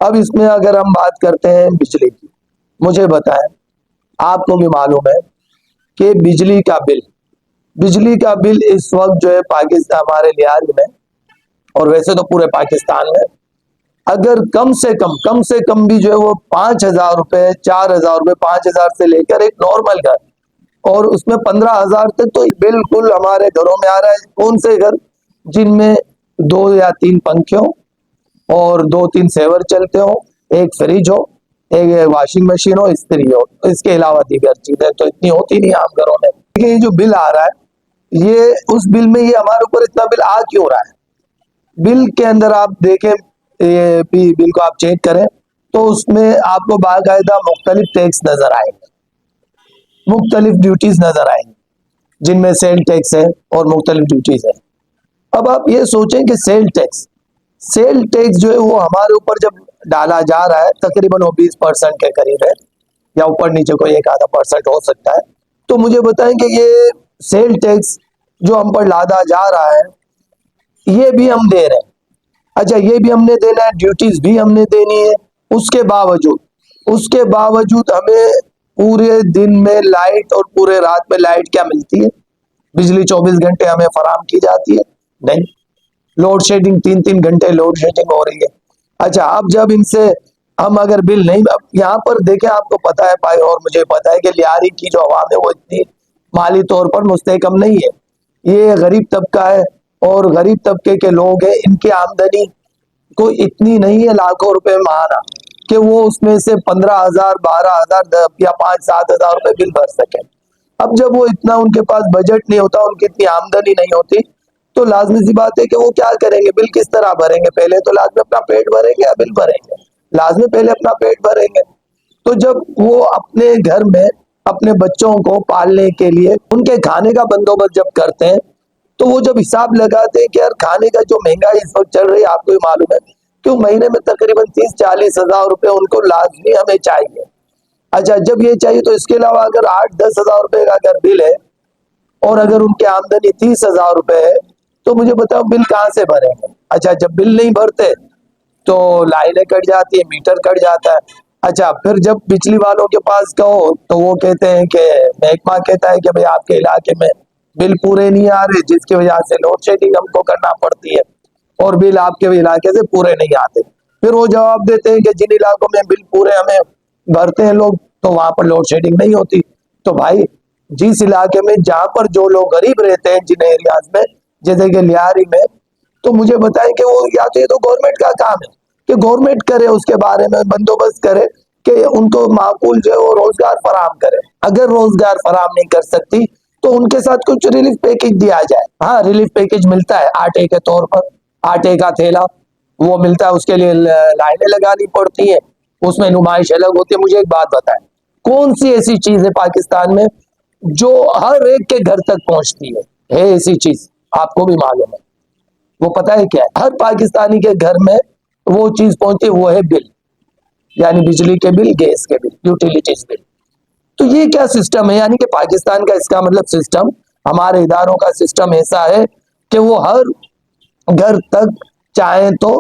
अब इसमें अगर हम बात करते हैं बिजली की, मुझे बताएं, आपको भी मालूम है कि बिजली का बिल इस वक्त जो है पाकिस्तान, हमारे लिहाज में और वैसे तो पूरे पाकिस्तान में, अगर कम से कम भी जो है वो 5,000 रुपए, 4,000 रुपए, 5,000 से लेकर एक नॉर्मल घर और उसमें 15,000 तक तो बिल्कुल हमारे घरों में आ रहा है। कौन से घर जिनमें 2 या 3 पंखे हो और 2-3 सेवर चलते हो, एक फ्रिज हो, एक वॉशिंग मशीन हो, इस्त्री हो, इसके अलावा दीगर चीजें तो इतनी होती नहीं आम घरों में। ये जो बिल आ रहा है, ये उस बिल में ये हमारे ऊपर इतना बिल आ क्यों रहा है? बिल के अंदर आप देखें, ये बिल को आप चेक करें तो उसमें आपको बाकायदा मुख्तलिफ टैक्स नजर आएंगे, मुख्तलिफ ड्यूटीज नजर आएंगी, जिनमें सेल टैक्स है और मुख्तलिफ ड्यूटीज है। अब आप ये सोचें कि सेल टैक्स जो है वो हमारे ऊपर जब डाला जा रहा है, तकरीबन वो 20% के करीब है, या ऊपर नीचे कोई एक आधा परसेंट हो सकता है। तो मुझे बताएं कि ये सेल टैक्स जो हम पर लादा जा रहा है, ये भी हम दे रहे हैं। अच्छा, ये भी हमने देना है, ड्यूटीज भी हमने देनी है। उसके बावजूद हमें पूरे दिन में लाइट और पूरे रात में लाइट क्या मिलती है? बिजली 24 घंटे हमें फराम की जाती है? नहीं। लोड शेडिंग 3-3 घंटे लोड शेडिंग हो रही है। अच्छा, अब जब इनसे हम अगर बिल नहीं, अब यहाँ पर देखें, आपको पता है भाई और मुझे पता है कि लियारी की जो आवाम है वो इतनी माली तौर पर मुस्तहकम नहीं है। ये गरीब तबका है और गरीब तबके के लोग हैं, इनकी आमदनी कोई इतनी नहीं है लाखों रुपए माहाना कि वो उसमें से 15,000, 12,000 या 5-7 हजार रुपए बिल भर सके। अब जब वो इतना उनके पास बजट नहीं होता, उनकी इतनी आमदनी नहीं होती, तो लाजमी सी बात है कि वो क्या करेंगे, बिल किस तरह भरेंगे? पहले तो लाजमी अपना पेट भरेंगे या बिल भरेंगे? लाजमी पहले अपना पेट भरेंगे। तो जब वो अपने घर में अपने बच्चों को पालने के लिए उनके खाने का बंदोबस्त जब करते हैं, तो वो जब हिसाब लगाते हैं कि यार खाने का जो महंगाई इस वक्त चल रही है, आपको ही मालूम है कि महीने में तकरीबन 30-40 हजार रुपए उनको लाजमी हमें चाहिए। अच्छा, जब ये चाहिए तो इसके अलावा अगर 8-10 हजार रुपए का अगर बिल है और अगर उनकी आमदनी 30,000 रुपए है, तो मुझे बताओ बिल कहाँ से भरेंगे? अच्छा, जब बिल नहीं भरते तो लाइनें कट जाती है, मीटर कट जाता है। अच्छा, फिर जब बिजली वालों के पास कहो तो वो कहते हैं कि महकमा कहता है कि भाई आपके इलाके में बिल पूरे नहीं आ रहे, जिसकी वजह से लोड शेडिंग हमको करना पड़ती है और बिल आपके इलाके से पूरे नहीं आते। फिर वो जवाब देते हैं कि जिन इलाकों में बिल पूरे हमें भरते हैं लोग, तो वहां पर लोड शेडिंग नहीं होती। तो भाई, जिस इलाके में जहां पर जो लोग गरीब रहते हैं, जिन एरियाज में, जैसे कि लियारी में, तो मुझे बताएं कि वो या तो ये तो गवर्नमेंट का काम है कि गवर्नमेंट करे, उसके बारे में बंदोबस्त करे कि उनको माकूल जो है वो रोजगार फराम करे। अगर रोजगार फराम नहीं कर सकती तो उनके साथ कुछ रिलीफ पैकेज दिया जाए। हाँ, रिलीफ पैकेज मिलता है आटे के तौर पर, आटे का थैला वो मिलता है, उसके लिए लाइनें लगानी पड़ती है, उसमें नुमाइश अलग होती है। मुझे एक बात बताएं, कौन सी ऐसी चीज है पाकिस्तान में जो हर एक के घर तक पहुंचती है ऐसी चीज आपको भी मालूम है? वो पता है क्या है? हर पाकिस्तानी के घर में वो चीज पहुंचती है, वो है बिल, यानी बिजली के बिल, गैस के बिल, यूटिलिटीज बिल। तो ये क्या सिस्टम है? यानी कि पाकिस्तान का, इसका मतलब सिस्टम, हमारे इदारों का सिस्टम ऐसा है कि वो हर घर तक चाहे तो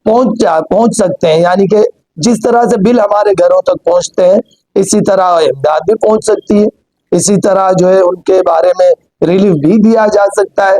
पहुंच सकते हैं। यानी कि जिस तरह से बिल हमारे घरों तक पहुंचते हैं, इसी तरह इमदाद भी पहुंच सकती है, इसी तरह जो है उनके बारे में रिलीफ भी दिया जा सकता है।